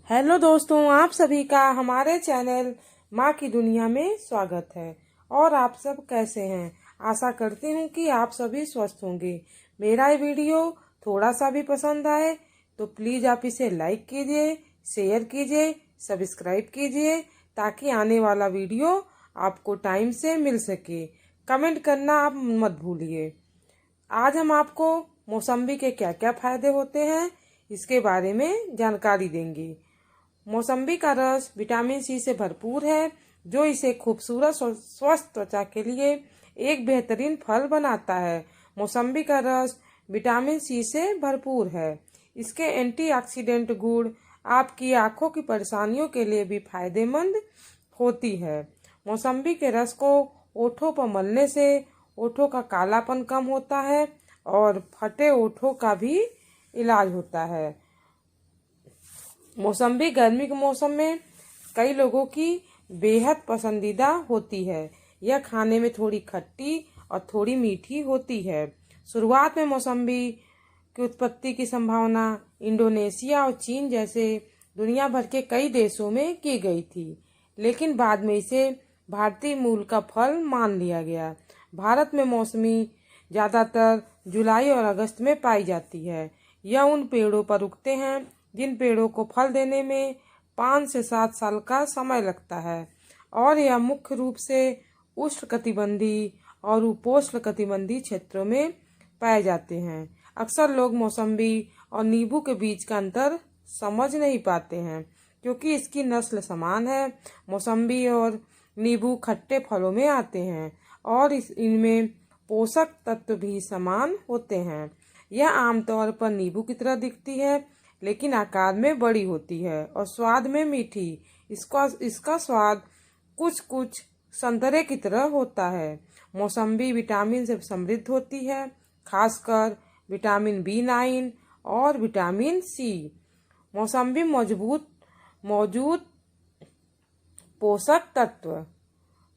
Hello दोस्तों, आप सभी का हमारे चैनल माँ की दुनिया में स्वागत है। और आप सब कैसे हैं? आशा करती हूँ कि आप सभी स्वस्थ होंगे। मेरा ये वीडियो थोड़ा सा भी पसंद आए तो प्लीज़ आप इसे लाइक कीजिए, शेयर कीजिए, सब्सक्राइब कीजिए ताकि आने वाला वीडियो आपको टाइम से मिल सके। कमेंट करना आप मत भूलिए। आज हम आपको मौसम्बी के क्या क्या फायदे होते हैं इसके बारे में जानकारी देंगे। मौसम्बी का रस विटामिन सी से भरपूर है, जो इसे खूबसूरत और स्वस्थ त्वचा के लिए एक बेहतरीन फल बनाता है। मौसम्बी का रस विटामिन सी से भरपूर है। इसके एंटीऑक्सीडेंट गुण आपकी आंखों की परेशानियों के लिए भी फायदेमंद होती है। मौसम्बी के रस को ओठों पर मलने से ओठों का कालापन कम होता है और फटे ओठों का भी इलाज होता है। मौसम्बी गर्मी के मौसम में कई लोगों की बेहद पसंदीदा होती है। यह खाने में थोड़ी खट्टी और थोड़ी मीठी होती है। शुरुआत में मौसम्बी की उत्पत्ति की संभावना इंडोनेशिया और चीन जैसे दुनिया भर के कई देशों में की गई थी, लेकिन बाद में इसे भारतीय मूल का फल मान लिया गया। भारत में मौसमी ज़्यादातर जुलाई और अगस्त में पाई जाती है। यह उन पेड़ों पर उगते हैं जिन पेड़ों को फल देने में 5 से 7 साल का समय लगता है, और यह मुख्य रूप से उष्णकटिबंधीय और उपोष्णकटिबंधीय क्षेत्रों में पाए जाते हैं। अक्सर लोग मौसम्बी और नींबू के बीच का अंतर समझ नहीं पाते हैं, क्योंकि इसकी नस्ल समान है। मौसम्बी और नींबू खट्टे फलों में आते हैं और इनमें पोषक तत्व भी समान होते हैं। यह आमतौर पर नींबू की तरह दिखती है, लेकिन आकार में बड़ी होती है और स्वाद में मीठी। इसका स्वाद कुछ कुछ संतरे की तरह होता है। मौसम्बी विटामिन से समृद्ध होती है, खासकर विटामिन B9 और विटामिन सी। मौसम्बी मौजूद पोषक तत्व।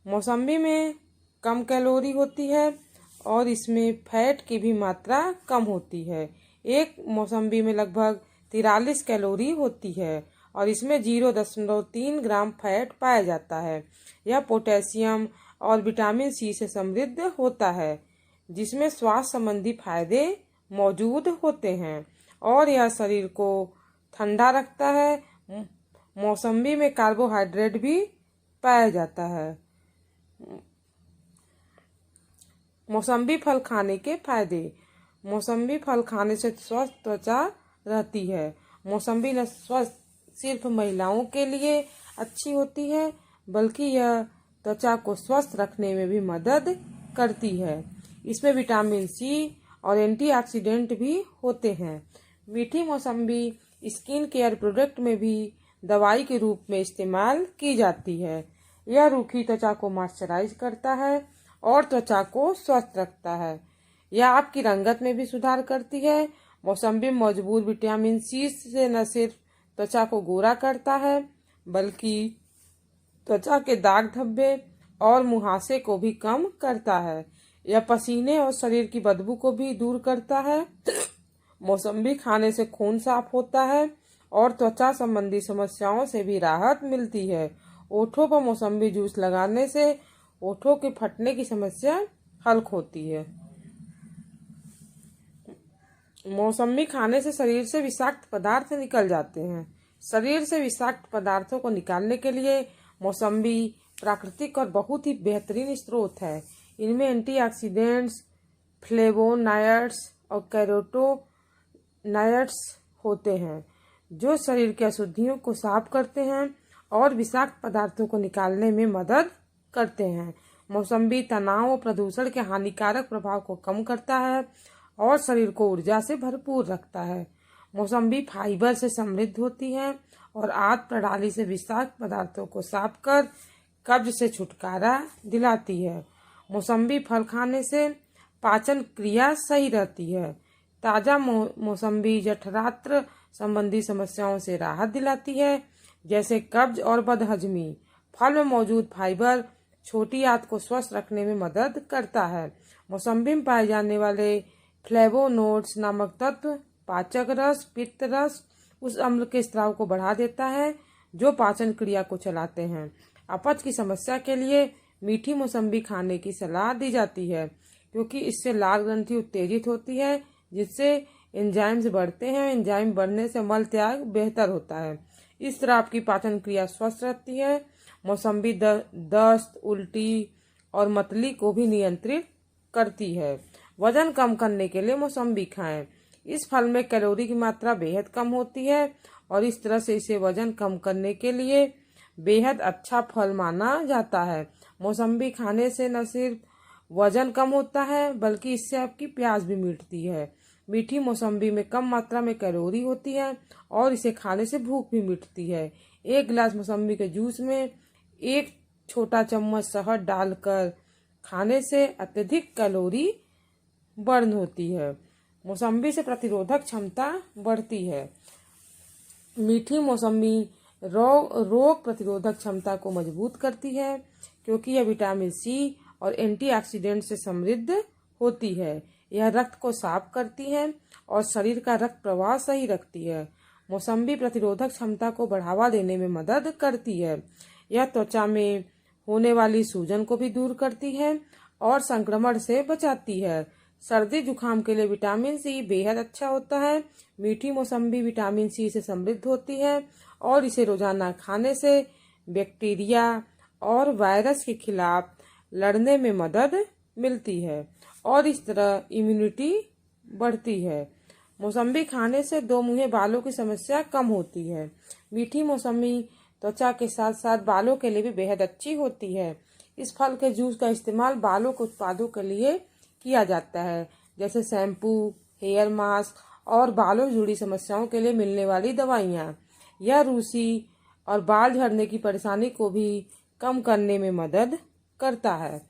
मौसम्बी में कम कैलोरी होती है और इसमें फैट की भी मात्रा कम होती है। एक मौसम्बी में लगभग 43 कैलोरी होती है और इसमें 0.3 ग्राम फैट पाया जाता है। यह पोटेशियम और विटामिन सी से समृद्ध होता है, जिसमें स्वास्थ्य संबंधी फायदे मौजूद होते हैं और यह शरीर को ठंडा रखता है। मौसम्बी में कार्बोहाइड्रेट भी पाया जाता है। मौसम्बी फल खाने के फायदे। मौसम्बी फल खाने से स्वस्थ त्वचा रहती है। मौसम्बी न सिर्फ महिलाओं के लिए अच्छी होती है, बल्कि यह त्वचा को स्वस्थ रखने में भी मदद करती है। इसमें विटामिन सी और एंटीऑक्सीडेंट भी होते हैं। मीठी मौसम्बी स्किन केयर प्रोडक्ट में भी दवाई के रूप में इस्तेमाल की जाती है। यह रूखी त्वचा को मॉइस्चराइज करता है और त्वचा को स्वस्थ रखता है। यह आपकी रंगत में भी सुधार करती है। मौसम्बी मौजूद विटामिन सी से न सिर्फ त्वचा को गोरा करता है, बल्कि त्वचा के दाग धब्बे और मुहासे को भी कम करता है। यह पसीने और शरीर की बदबू को भी दूर करता है। मौसम्बी खाने से खून साफ होता है और त्वचा संबंधी समस्याओं से भी राहत मिलती है। ओठों पर मौसम्बी जूस लगाने से ओठों के फटने की समस्या हल होती है। मौसम्बी खाने से शरीर से विषाक्त पदार्थ निकल जाते हैं। शरीर से विषाक्त पदार्थों को निकालने के लिए मौसम्बी प्राकृतिक और बहुत ही बेहतरीन स्रोत है। इनमें एंटीऑक्सीडेंट्स, फ्लेवोनॉइड्स और कैरोटीनॉइड्स होते हैं, जो शरीर की अशुद्धियों को साफ करते हैं और विषाक्त पदार्थों को निकालने में मदद करते हैं। मौसम्बी तनाव और प्रदूषण के हानिकारक प्रभाव को कम करता है और शरीर को ऊर्जा से भरपूर रखता है। मौसम्बी फाइबर से समृद्ध होती है और आंत प्रणाली से विषाक्त पदार्थों को साफ कर कब्ज से छुटकारा दिलाती है। मौसम्बी फल खाने से पाचन क्रिया सही रहती है। ताज़ा मौसम्बी जठरांत्र संबंधी समस्याओं से राहत दिलाती है, जैसे कब्ज और बदहजमी। फल में मौजूद फाइबर छोटी आंत को स्वस्थ रखने में मदद करता है। मौसम्बी में पाए जाने वाले फ्लेवोनोड्स नामक तत्व पाचक रस, पित्त रस उस अम्ल के स्राव को बढ़ा देता है जो पाचन क्रिया को चलाते हैं। अपच की समस्या के लिए मीठी मौसम्बी खाने की सलाह दी जाती है, क्योंकि इससे लाल ग्रंथि उत्तेजित होती है, जिससे एंजाइम्स बढ़ते हैं। एंजाइम बढ़ने से मल त्याग बेहतर होता है। इस तरह आपकी पाचन क्रिया स्वस्थ रहती है। मौसम्बी दस्त, उल्टी और मतली को भी नियंत्रित करती है। वजन कम करने के लिए मौसम्बी खाएं। इस फल में कैलोरी की मात्रा बेहद कम होती है और इस तरह से इसे वजन कम करने के लिए बेहद अच्छा फल माना जाता है। मौसम्बी खाने से न सिर्फ वजन कम होता है, बल्कि इससे आपकी प्यास भी मिटती है। मीठी मौसम्बी में कम मात्रा में कैलोरी होती है और इसे खाने से भूख भी मिटती है। एक गिलास मौसम्बी के जूस में 1 छोटा चम्मच शहद डालकर खाने से अत्यधिक कैलोरी बर्न होती है। मौसम्बी से प्रतिरोधक क्षमता बढ़ती है। मीठी मौसम्बी रोग प्रतिरोधक क्षमता को मजबूत करती है, क्योंकि यह विटामिन सी और एंटीऑक्सीडेंट से समृद्ध होती है। यह रक्त को साफ करती है और शरीर का रक्त प्रवाह सही रखती है। मौसम्बी प्रतिरोधक क्षमता को बढ़ावा देने में मदद करती है। यह त्वचा में होने वाली सूजन को भी दूर करती है और संक्रमण से बचाती है। सर्दी जुकाम के लिए विटामिन सी बेहद अच्छा होता है। मीठी मौसम्बी विटामिन सी से समृद्ध होती है और इसे रोजाना खाने से बैक्टीरिया और वायरस के खिलाफ लड़ने में मदद मिलती है और इस तरह इम्यूनिटी बढ़ती है। मौसम्बी खाने से 2 मुंहे बालों की समस्या कम होती है। मीठी मौसम्बी त्वचा के साथ साथ बालों के लिए भी बेहद अच्छी होती है। इस फल के जूस का इस्तेमाल बालों के उत्पादों के लिए किया जाता है, जैसे शैम्पू, हेयर मास्क और बालों से जुड़ी समस्याओं के लिए मिलने वाली दवाइयाँ। यह रूसी और बाल झड़ने की परेशानी को भी कम करने में मदद करता है।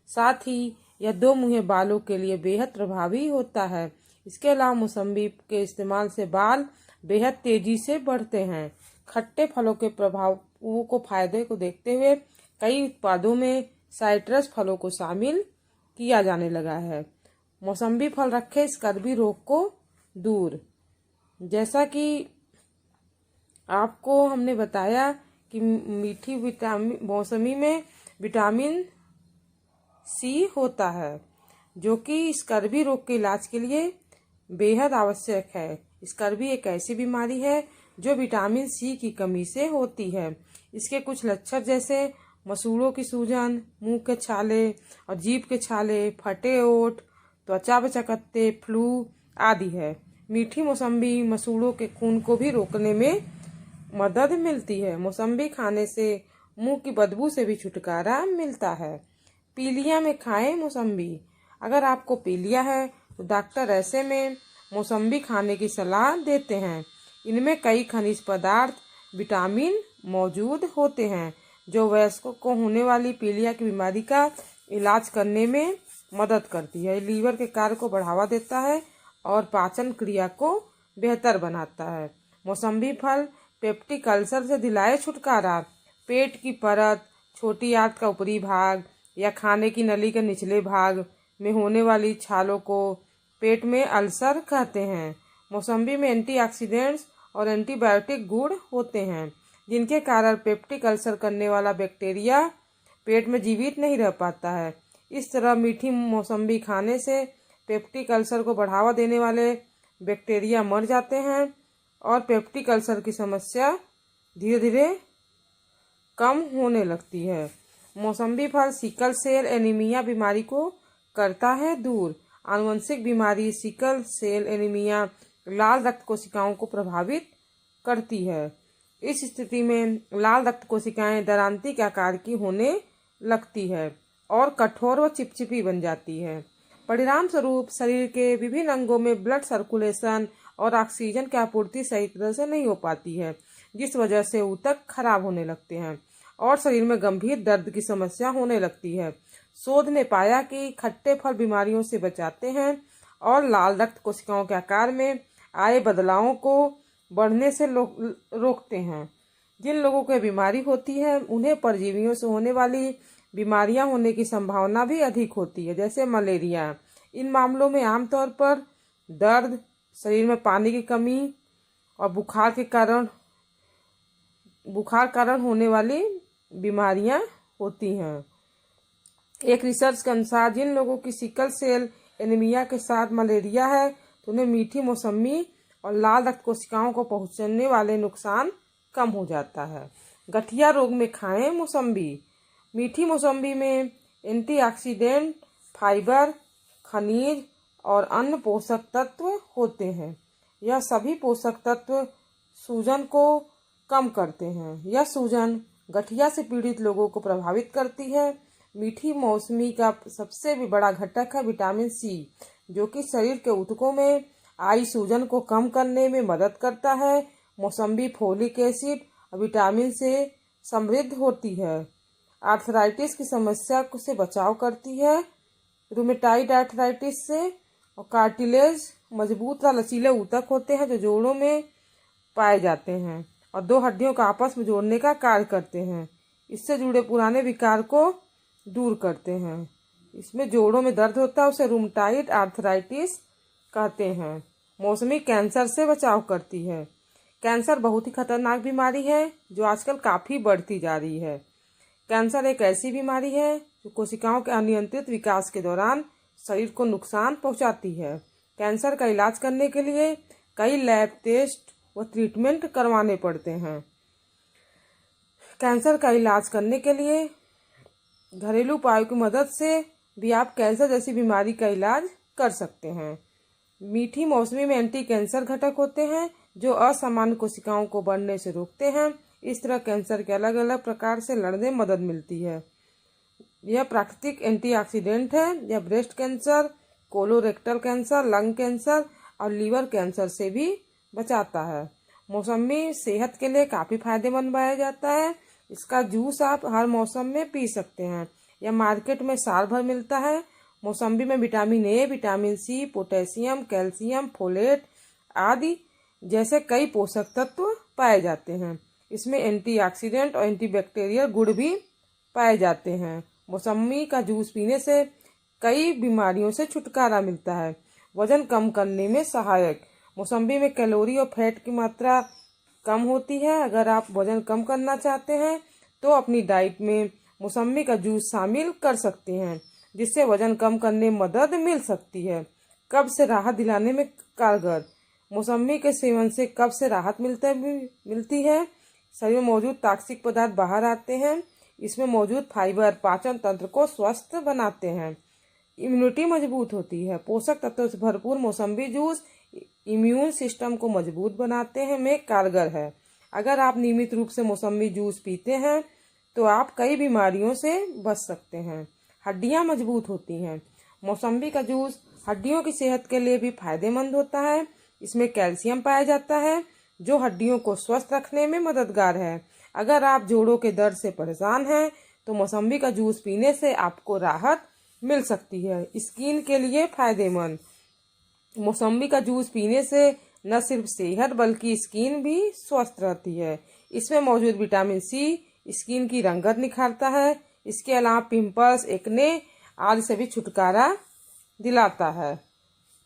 साथ ही यह 2 मुंहे बालों के लिए बेहद प्रभावी होता है। इसके अलावा मौसम्बी के इस्तेमाल से बाल बेहद तेजी से बढ़ते हैं। खट्टे फलों के प्रभावों को फायदे को देखते हुए कई उत्पादों में साइट्रस फलों को शामिल किया जाने लगा है। मौसम्बी फल रखे स्कर्वी रोग को दूर। जैसा कि आपको हमने बताया कि मीठी मौसमी में विटामिन सी होता है, जो कि स्कर्वी रोग के इलाज के लिए बेहद आवश्यक है। स्कर्वी एक ऐसी बीमारी है जो विटामिन सी की कमी से होती है। इसके कुछ लक्षण जैसे मसूड़ों की सूजन, मुंह के छाले और जीभ के छाले, फटे ओठ, त्वचा पे चकत्ते, फ्लू आदि है। मीठी मौसम्बी मसूड़ों के खून को भी रोकने में मदद मिलती है। मौसम्बी खाने से मुंह की बदबू से भी छुटकारा मिलता है। पीलिया में खाएं मौसम्बी। अगर आपको पीलिया है तो डॉक्टर ऐसे में मौसम्बी खाने की सलाह देते हैं। इनमें कई खनिज पदार्थ, विटामिन मौजूद होते हैं जो वयस्कों को होने वाली पीलिया की बीमारी का इलाज करने में मदद करती है। लीवर के कार्य को बढ़ावा देता है और पाचन क्रिया को बेहतर बनाता है। मौसम्बी फल पेप्टिक अल्सर से दिलाए छुटकारा। पेट की परत, छोटी आंत का ऊपरी भाग या खाने की नली के निचले भाग में होने वाली छालों को पेट में अल्सर कहते हैं। मौसम्बी में एंटीऑक्सीडेंट्स और एंटीबायोटिक गुण होते हैं, जिनके कारण पेप्टिक अल्सर करने वाला बैक्टीरिया पेट में जीवित नहीं रह पाता है। इस तरह मीठी मौसम्बी खाने से पेप्टिक अल्सर को बढ़ावा देने वाले बैक्टीरिया मर जाते हैं और पेप्टिक अल्सर की समस्या धीरे धीरे कम होने लगती है। मौसम्बी फल सिकल सेल एनीमिया बीमारी को करता है दूर। आनुवंशिक बीमारी सिकल सेल एनीमिया लाल रक्त कोशिकाओं को प्रभावित करती है। इस स्थिति में लाल रक्त कोशिकाएं दरांती के आकार की होने लगती है और कठोर व चिपचिपी बन जाती है। परिणाम स्वरूप शरीर के विभिन्न अंगों में ब्लड सर्कुलेशन और ऑक्सीजन की आपूर्ति सही तरह से नहीं हो पाती है, जिस वजह से ऊतक खराब होने लगते हैं और शरीर में गंभीर दर्द की समस्या होने लगती है। शोध ने पाया कि खट्टे फल बीमारियों से बचाते हैं और लाल रक्त कोशिकाओं के आकार में आए बदलावों को बढ़ने से रोकते हैं। जिन लोगों को बीमारी होती है उन्हें परजीवियों से होने वाली बीमारियां होने की संभावना भी अधिक होती है, जैसे मलेरिया। इन मामलों में आमतौर पर दर्द, शरीर में पानी की कमी और बुखार कारण होने वाली बीमारियां होती हैं। एक रिसर्च के अनुसार जिन लोगों की सिकल सेल एनीमिया के साथ मलेरिया है तो उन्हें मीठी मौसमी और लाल रक्त कोशिकाओं को पहुंचने वाले नुकसान कम हो जाता है। गठिया रोग में खाएं मौसम्बी। मीठी मौसम्बी में एंटीऑक्सीडेंट, फाइबर, खनिज और अन्य पोषक तत्व होते हैं। यह सभी पोषक तत्व सूजन को कम करते हैं। यह सूजन गठिया से पीड़ित लोगों को प्रभावित करती है। मीठी मौसमी का सबसे भी बड़ा घटक है विटामिन सी, जो कि शरीर के ऊतकों में आई सूजन को कम करने में मदद करता है। मौसम्बी फोलिक एसिड और विटामिन से समृद्ध होती है। आर्थराइटिस की समस्या से बचाव करती है, रूमेटाइड आर्थराइटिस से। और कार्टिलेज मजबूत व लचीले ऊतक होते हैं जो जोड़ों में पाए जाते हैं और दो हड्डियों को आपस में जोड़ने का कार्य करते हैं। इससे जुड़े पुराने विकार को दूर करते हैं। इसमें जोड़ों में दर्द होता है उसे रूमेटाइड आर्थराइटिस कहते हैं। मौसमी कैंसर से बचाव करती है। कैंसर बहुत ही खतरनाक बीमारी है जो आजकल काफ़ी बढ़ती जा रही है। कैंसर एक ऐसी बीमारी है जो कोशिकाओं के अनियंत्रित विकास के दौरान शरीर को नुकसान पहुंचाती है। कैंसर का इलाज करने के लिए कई लैब टेस्ट व ट्रीटमेंट करवाने पड़ते हैं। कैंसर का इलाज करने के लिए घरेलू उपायों की मदद से भी आप कैंसर जैसी बीमारी का इलाज कर सकते हैं। मीठी मौसमी में एंटी कैंसर घटक होते हैं जो असामान्य कोशिकाओं को बढ़ने से रोकते हैं। इस तरह कैंसर के अलग अलग प्रकार से लड़ने में मदद मिलती है। यह प्राकृतिक एंटीऑक्सीडेंट है। यह breast cancer, colorectal cancer, lung cancer और लीवर कैंसर से भी बचाता है। मौसमी सेहत के लिए काफ़ी फायदेमंद पाया जाता है। इसका जूस आप हर मौसम में पी सकते हैं। यह मार्केट में साल भर मिलता है। मौसम्बी में vitamin A, vitamin C, potassium, calcium, folate आदि जैसे कई पोषक तत्व पाए जाते हैं। इसमें एंटीऑक्सीडेंट और एंटीबैक्टीरियल गुण भी पाए जाते हैं। मौसम्बी का जूस पीने से कई बीमारियों से छुटकारा मिलता है। वजन कम करने में सहायक। मौसम्बी में कैलोरी और फैट की मात्रा कम होती है। अगर आप वजन कम करना चाहते हैं तो अपनी डाइट में मौसम्बी का जूस शामिल कर सकते हैं, जिससे वजन कम करने में मदद मिल सकती है। कब्ज से राहत दिलाने में कारगर। मौसम्बी के सेवन से कब्ज से राहत मिलती है। शरीर में मौजूद टॉक्सिक पदार्थ बाहर आते हैं। इसमें मौजूद फाइबर पाचन तंत्र को स्वस्थ बनाते हैं। इम्यूनिटी मजबूत होती है। पोषक तत्वों से भरपूर मौसम्बी जूस इम्यून सिस्टम को मजबूत बनाते हैं में कारगर है। अगर आप नियमित रूप से मौसम्बी जूस पीते हैं तो आप कई बीमारियों से बच सकते हैं। हड्डियां मजबूत होती हैं। मौसम्बी का जूस हड्डियों की सेहत के लिए भी फायदेमंद होता है। इसमें कैल्शियम पाया जाता है जो हड्डियों को स्वस्थ रखने में मददगार है। अगर आप जोड़ों के दर्द से परेशान हैं तो मौसम्बी का जूस पीने से आपको राहत मिल सकती है। स्किन के लिए फायदेमंद। मौसम्बी का जूस पीने से न सिर्फ सेहत बल्कि स्किन भी स्वस्थ रहती है। इसमें मौजूद विटामिन सी स्किन की रंगत निखारता है। इसके अलावा पिंपल्स, एक्ने आदि से भी छुटकारा दिलाता है।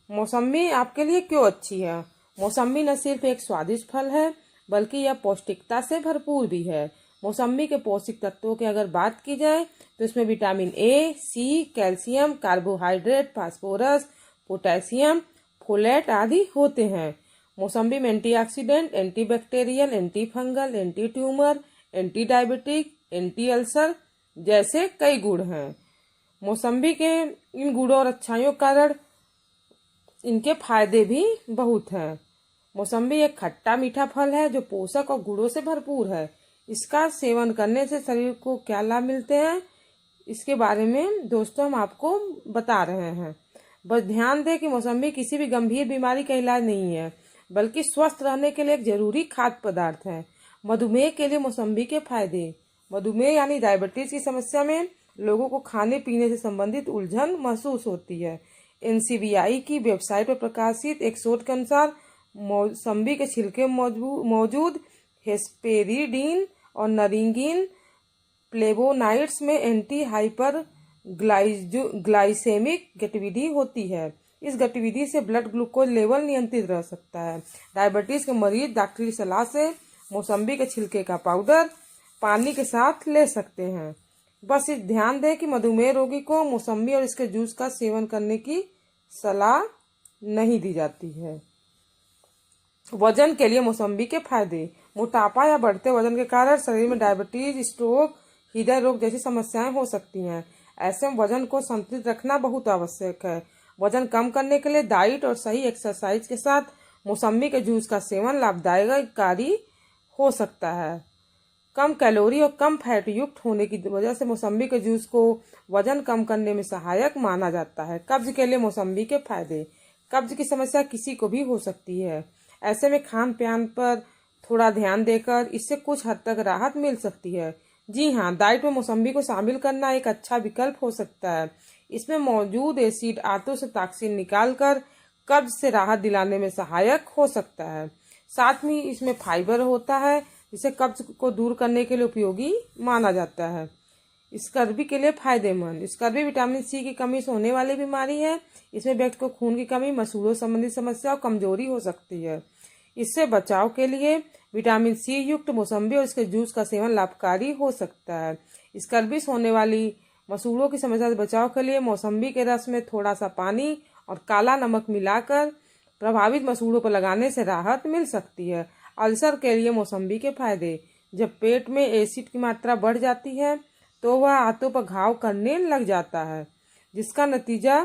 मौसम्बी आपके लिए क्यों अच्छी है? मौसम्बी न सिर्फ एक स्वादिष्ट फल है बल्कि यह पौष्टिकता से भरपूर भी है। मौसम्बी के पौष्टिक तत्वों की अगर बात की जाए तो इसमें vitamin A, C, calcium, carbohydrate, phosphorus, potassium, folate आदि होते हैं। मौसम्बी में antioxidant, antibacterial, anti fungal, anti tumour, anti diabetic, anti ulcer जैसे कई गुण हैं। मौसम्बी के इन गुणों और अच्छाइयों के कारण इनके फायदे भी बहुत हैं। मौसम्बी एक खट्टा मीठा फल है जो पोषक और गुणों से भरपूर है। इसका सेवन करने से शरीर को क्या लाभ मिलते हैं इसके बारे में दोस्तों हम आपको बता रहे हैं। बस ध्यान दें कि मौसम्बी किसी भी गंभीर बीमारी का इलाज नहीं है बल्कि स्वस्थ रहने के लिए एक जरूरी खाद्य पदार्थ है। मधुमेह के लिए मौसम्बी के फायदे। मधुमेह यानी डायबिटीज की समस्या में लोगों को खाने पीने से संबंधित उलझन महसूस होती है। NCBI की वेबसाइट पर प्रकाशित एक शोध के अनुसार मौसम्बी के छिलके मौजूद हेस्पेरिडीन और नरिंगिन फ्लेवोनाइड्स में एंटी हाइपर ग्लाइसेमिक गतिविधि होती है। इस गतिविधि से ब्लड ग्लूकोज लेवल नियंत्रित रह सकता है। डायबिटीज के मरीज डॉक्टरी सलाह से मौसम्बी के छिलके का पाउडर पानी के साथ ले सकते हैं। बस इस ध्यान दें कि मधुमेह रोगी को मौसम्बी और इसके जूस का सेवन करने की सलाह नहीं दी जाती है। वजन के लिए मौसम्बी के फायदे। मोटापा या बढ़ते वजन के कारण शरीर में डायबिटीज, स्ट्रोक, हृदय रोग जैसी समस्याएं हो सकती हैं। ऐसे में वजन को संतुलित रखना बहुत आवश्यक है। वजन कम करने के लिए डाइट और सही एक्सरसाइज के साथ मौसम्बी के जूस का सेवन लाभदायकारी हो सकता है। कम कैलोरी और कम फैट युक्त होने की वजह से मौसम्बी के जूस को वजन कम करने में सहायक माना जाता है। कब्ज के लिए मौसम्बी के फायदे। कब्ज की समस्या किसी को भी हो सकती है। ऐसे में खान पान पर थोड़ा ध्यान देकर इससे कुछ हद तक राहत मिल सकती है। जी हाँ, डाइट में मौसम्बी को शामिल करना एक अच्छा विकल्प हो सकता है। इसमें मौजूद एसिड आंतों से टॉक्सिन निकालकर कब्ज से राहत दिलाने में सहायक हो सकता है। साथ में इसमें फाइबर होता है जिसे कब्ज को दूर करने के लिए उपयोगी माना जाता है। स्कर्वी के लिए फायदेमंद। स्कर्वी विटामिन सी की कमी से होने वाली बीमारी है। इसमें व्यक्ति को खून की कमी, मसूड़ों संबंधी समस्या और कमजोरी हो सकती है। इससे बचाव के लिए विटामिन सी युक्त मौसम्बी और इसके जूस का सेवन लाभकारी हो सकता है। स्कर्वी से होने वाली मसूड़ों की समस्या से बचाव के लिए मौसम्बी के रस में थोड़ा सा पानी और काला नमक मिलाकर प्रभावित मसूड़ों पर लगाने से राहत मिल सकती है। अल्सर के लिए मौसम्बी के फायदे। जब पेट में एसिड की मात्रा बढ़ जाती है तो वह आंतों पर घाव करने लग जाता है, जिसका नतीजा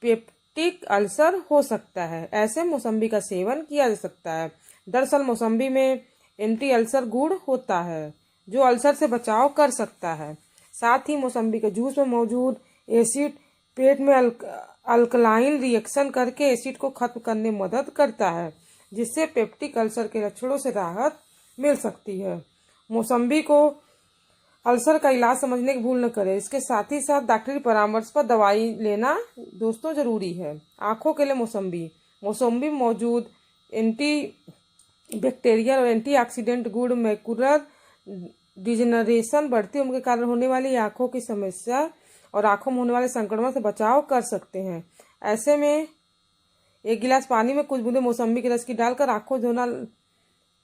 पेप्टिक अल्सर हो सकता है। ऐसे मौसम्बी का सेवन किया जा सकता है। दरअसल मौसम्बी में एंटी अल्सर गुण होता है जो अल्सर से बचाव कर सकता है। साथ ही मौसम्बी के जूस में मौजूद एसिड पेट में अल्कलाइन रिएक्शन करके एसिड को खत्म करने में मदद करता है, जिससे पेप्टिक अल्सर के लक्षणों से राहत मिल सकती है। मौसम्बी को अल्सर का इलाज समझने की भूल न करें। इसके साथ ही साथ डॉक्टरी परामर्श पर दवाई लेना दोस्तों जरूरी है। आँखों के लिए मौसम्बी। मौसम्बी में मौजूद एंटी बैक्टीरियल और एंटीऑक्सीडेंट गुण मैकुलर डिजेनरेशन, बढ़ती उम्र के कारण होने वाली आँखों की समस्या और आँखों में होने वाले संक्रमण से बचाव कर सकते हैं। ऐसे में एक गिलास पानी में कुछ बूंदे मौसम्बी के रस की डालकर आँखों धोना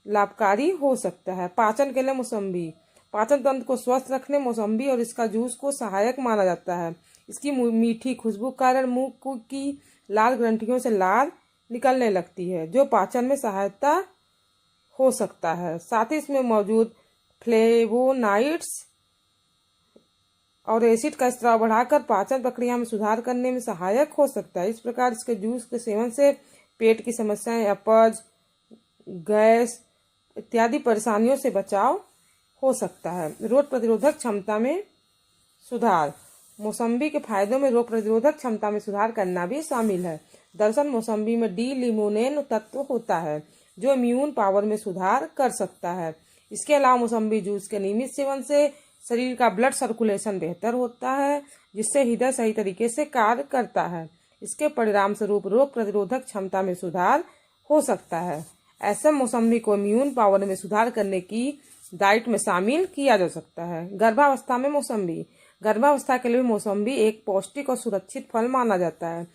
लाभकारी हो सकता है। पाचन के लिए मौसम्बी। पाचन तंत्र को स्वस्थ रखने मौसम्बी और इसका जूस को सहायक माना जाता है। इसकी मीठी खुशबू के कारण मुंह की लाल ग्रंथियों से लाल निकलने लगती है, जो पाचन में सहायता हो सकता है। साथ ही इसमें मौजूद फ्लेवोनाइड्स और एसिड का स्राव बढ़ाकर पाचन प्रक्रिया में सुधार करने में सहायक हो सकता है। इस प्रकार इसके जूस के सेवन से पेट की समस्याएं, अपच, गैस इत्यादि परेशानियों से बचाव हो सकता है। रोग प्रतिरोधक क्षमता में सुधार। मौसम्बी के फायदों में रोग प्रतिरोधक क्षमता में सुधार करना भी शामिल है। दरअसल मौसम्बी में डी लिमोनेन तत्व होता है जो इम्यून पावर में सुधार कर सकता है। इसके अलावा मौसम्बी जूस के नियमित सेवन से शरीर का ब्लड सर्कुलेशन बेहतर होता है, जिससे हृदय सही तरीके से कार्य करता है। इसके परिणाम स्वरूप रोग प्रतिरोधक क्षमता में सुधार हो सकता है। ऐसे मौसम्बी को इम्यून पावर में सुधार करने की डाइट में शामिल किया जा सकता है। गर्भावस्था में मौसम्बी। गर्भावस्था के लिए मौसम्बी एक पौष्टिक और सुरक्षित फल माना जाता है।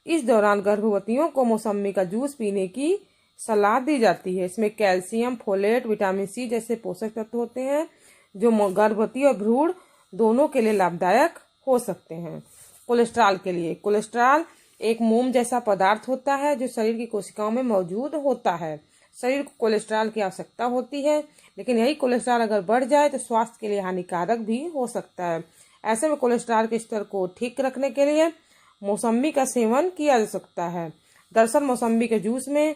इस दौरान गर्भवतियों को मौसम्बी का जूस पीने की सलाह दी जाती है। इसमें कैल्शियम, फोलेट, विटामिन सी जैसे पोषक तत्व होते हैं जो गर्भवती और भ्रूण दोनों के लिए लाभदायक हो सकते हैं। कोलेस्ट्रॉल के लिए। कोलेस्ट्रॉल एक मोम जैसा पदार्थ होता है जो शरीर की कोशिकाओं में मौजूद होता है। शरीर को कोलेस्ट्रॉल की आवश्यकता होती है, लेकिन यही कोलेस्ट्रॉल अगर बढ़ जाए तो स्वास्थ्य के लिए हानिकारक भी हो सकता है। ऐसे में कोलेस्ट्रॉल के स्तर को ठीक रखने के लिए मौसम्बी का सेवन किया जा सकता है। दरअसल मौसम्बी के जूस में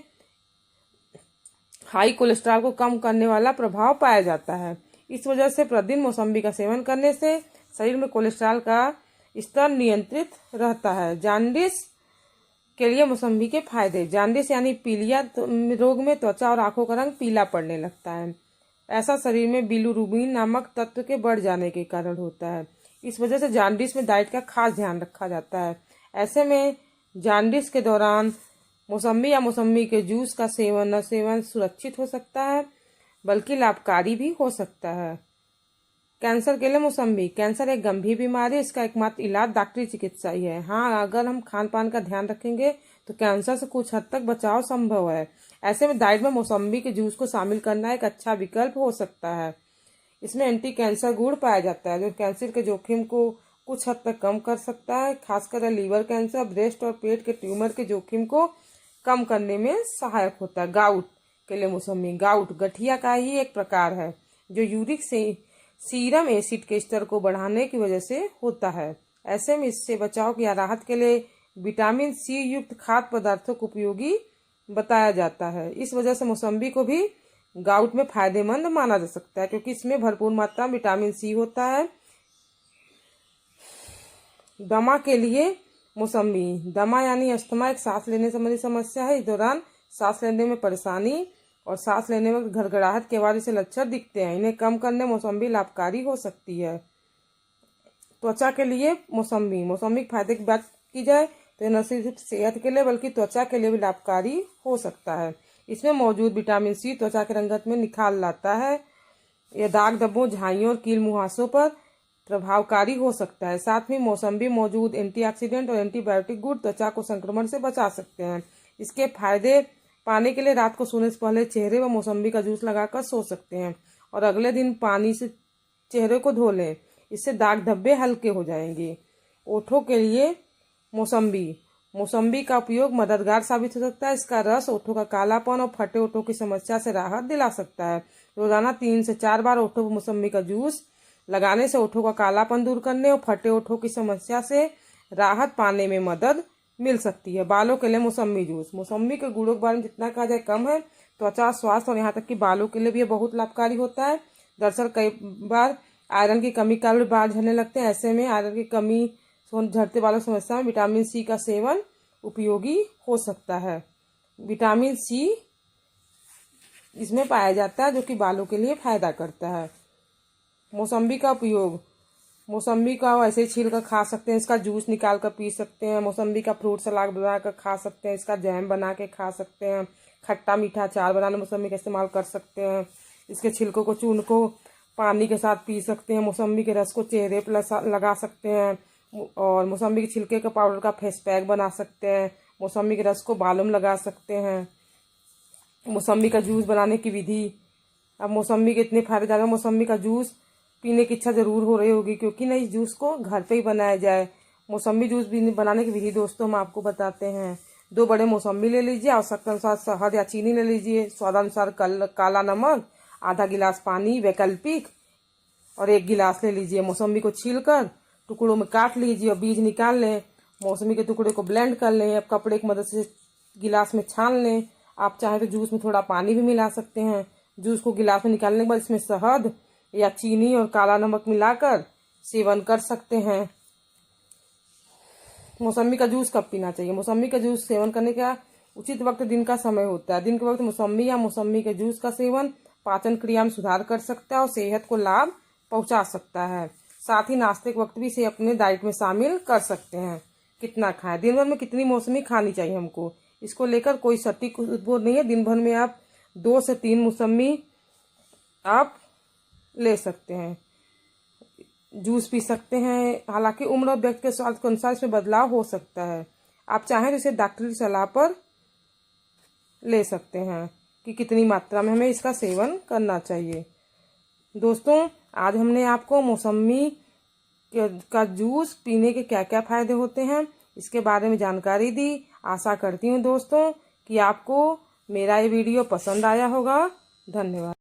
हाई कोलेस्ट्रॉल को कम करने वाला प्रभाव पाया जाता है। इस वजह से प्रतिदिन मौसम्बी का सेवन करने से शरीर में कोलेस्ट्रॉल का स्तर नियंत्रित रहता है। जॉन्डिस के लिए मौसम्बी के फायदे। जॉन्डिस यानी पीलिया रोग में त्वचा और आंखों का रंग पीला पड़ने लगता है। ऐसा शरीर में बिलिरुबिन नामक तत्व के बढ़ जाने के कारण होता है। इस वजह से जॉन्डिस में डाइट का खास ध्यान रखा जाता है। ऐसे में जॉन्डिस के दौरान मौसम्बी या मौसम्बी के जूस का सेवन न सेवन सुरक्षित हो सकता है, बल्कि लाभकारी भी हो सकता है। कैंसर के लिए मौसम्बी। कैंसर एक गंभीर बीमारी है, इसका एकमात्र इलाज डॉक्टरी चिकित्सा ही है। हाँ, अगर हम खान पान का ध्यान रखेंगे तो कैंसर से कुछ हद तक बचाव संभव है। ऐसे में डाइट में मौसम्बी के जूस को शामिल करना एक अच्छा विकल्प हो सकता है। इसमें एंटी कैंसर गुण पाया जाता है जो कैंसर के जोखिम को कुछ हद तक कम कर सकता है। खासकर लीवर कैंसर, ब्रेस्ट और पेट के ट्यूमर के जोखिम को कम करने में सहायक होता है। गाउट के लिए मौसम्बी। गाउट गठिया का ही एक प्रकार है जो यूरिक सीरम एसिड के स्तर को बढ़ाने की वजह से होता है। ऐसे में इससे बचाव या राहत के लिए विटामिन सी युक्त खाद्य पदार्थों को उपयोगी बताया जाता है। इस वजह से मौसम्बी को भी गाउट में फायदेमंद माना जा सकता है क्योंकि इसमें भरपूर मात्रा में विटामिन सी होता है। दमा के लिए मौसम्बी। दमा यानी अस्थमा एक सांस लेने संबंधी समस्या है। इस दौरान सांस लेने में परेशानी और सांस लेने में घड़घड़ाहट के बाद इसे लक्षण दिखते हैं। इन्हें कम करने मौसम्बी लाभकारी हो सकती है। त्वचा के लिए मौसम्बी। मौसम्बी के फायदे की बात की जाए तो न सिर्फ सेहत के लिए बल्कि त्वचा के लिए भी लाभकारी हो सकता है। इसमें मौजूद विटामिन सी त्वचा के रंगत में निखार लाता है। यह दाग धब्बों, झाइयों और कील मुहासों पर प्रभावकारी हो सकता है। साथ में मौसम्बी मौजूद एंटीऑक्सीडेंट और एंटीबायोटिक गुण त्वचा को संक्रमण से बचा सकते हैं। इसके फायदे पाने के लिए रात को सोने से पहले चेहरे पर मौसम्बी का जूस लगाकर सो सकते हैं और अगले दिन पानी से चेहरे को धो लें। इससे दाग धब्बे हल्के हो जाएंगे। ओठों के लिए मौसम्बी। मौसम्बी का उपयोग मददगार साबित हो सकता है। इसका रस ओठों का कालापन और फटे ओठों की समस्या से राहत दिला सकता है। रोजाना 3 से 4 बार ओठों पर मौसम्बी का जूस लगाने से ओठों का कालापन दूर करने और फटे ओठों की समस्या से राहत पाने में मदद मिल सकती है। बालों के लिए मौसम्बी जूस। मौसम्बी के गुणों के बारे में जितना कहा जाए कम है। त्वचा स्वास्थ्य और यहाँ तक कि बालों के लिए भी ये बहुत लाभकारी होता है। दरअसल कई बार आयरन की कमी के कारण बाल झड़ने लगते हैं। ऐसे में आयरन की कमी झड़ते बालों की समस्या में विटामिन सी का सेवन उपयोगी हो सकता है। विटामिन सी इसमें पाया जाता है जो कि बालों के लिए फायदा करता है। मौसम्बी का उपयोग। मौसम्बी का ऐसे ही छील कर खा सकते हैं। इसका जूस निकाल कर पी सकते हैं। मौसम्बी का फ्रूट सलाद बना कर खा सकते हैं। इसका जैम बना के खा सकते हैं। खट्टा मीठा अचार बनाने मौसम्बी का इस्तेमाल कर सकते हैं। इसके छिलकों को चून को पानी के साथ पी सकते हैं। मौसम्बी के रस को चेहरे पर लगा सकते हैं और मौसम्बी के छिलके का पाउडर का फेस पैक बना सकते हैं। मौसम्बी के रस को बालों में लगा सकते हैं। मौसम्बी का जूस बनाने की विधि। अब मौसम्बी के इतने फायदे ज़्यादा। मौसम्बी का जूस पीने की इच्छा जरूर हो रही होगी क्योंकि ना इस जूस को घर पे ही बनाया जाए। मौसम्बी जूस बनाने की विधि दोस्तों हम आपको बताते हैं। 2 बड़े मौसम्बी ले लीजिए। आवश्यकता अनुसार शहद या चीनी ले लीजिए। स्वादानुसार काला नमक, आधा गिलास पानी वैकल्पिक और 1 गिलास ले लीजिए। मौसम्बी को छीलकर टुकड़ों में काट लीजिए और बीज निकाल लें। मौसम्बी के टुकड़े को ब्लेंड कर लें। अब कपड़े की मदद से गिलास में छान लें। आप चाहें तो जूस में थोड़ा पानी भी मिला सकते हैं। जूस को गिलास में निकालने के बाद इसमें शहद या चीनी और काला नमक मिलाकर सेवन कर सकते हैं। मौसम्बी का जूस कब पीना चाहिए? मौसम्बी का जूस सेवन करने का उचित वक्त दिन का समय होता है। दिन के वक्त मौसम्बी या मौसम्बी के जूस का सेवन पाचन क्रिया में सुधार कर सकता है और सेहत को लाभ पहुंचा सकता है। साथ ही नाश्ते के वक्त भी इसे अपने डाइट में शामिल कर सकते हैं। कितना खाएं? दिन भर में कितनी मौसमी खानी चाहिए हमको, इसको लेकर कोई सटीक उद्बोध नहीं है। दिन भर में आप 2 से 3 मौसमी आप ले सकते हैं। जूस पी सकते हैं। हालांकि उम्र और व्यक्ति के स्वास्थ्य के अनुसार इसमें बदलाव हो सकता है। आप चाहें तो इसे डॉक्टरी सलाह पर ले सकते हैं कि कितनी मात्रा में हमें इसका सेवन करना चाहिए। दोस्तों, आज हमने आपको मौसमी का जूस पीने के क्या क्या फायदे होते हैं इसके बारे में जानकारी दी। आशा करती हूँ दोस्तों कि आपको मेरा ये वीडियो पसंद आया होगा। धन्यवाद।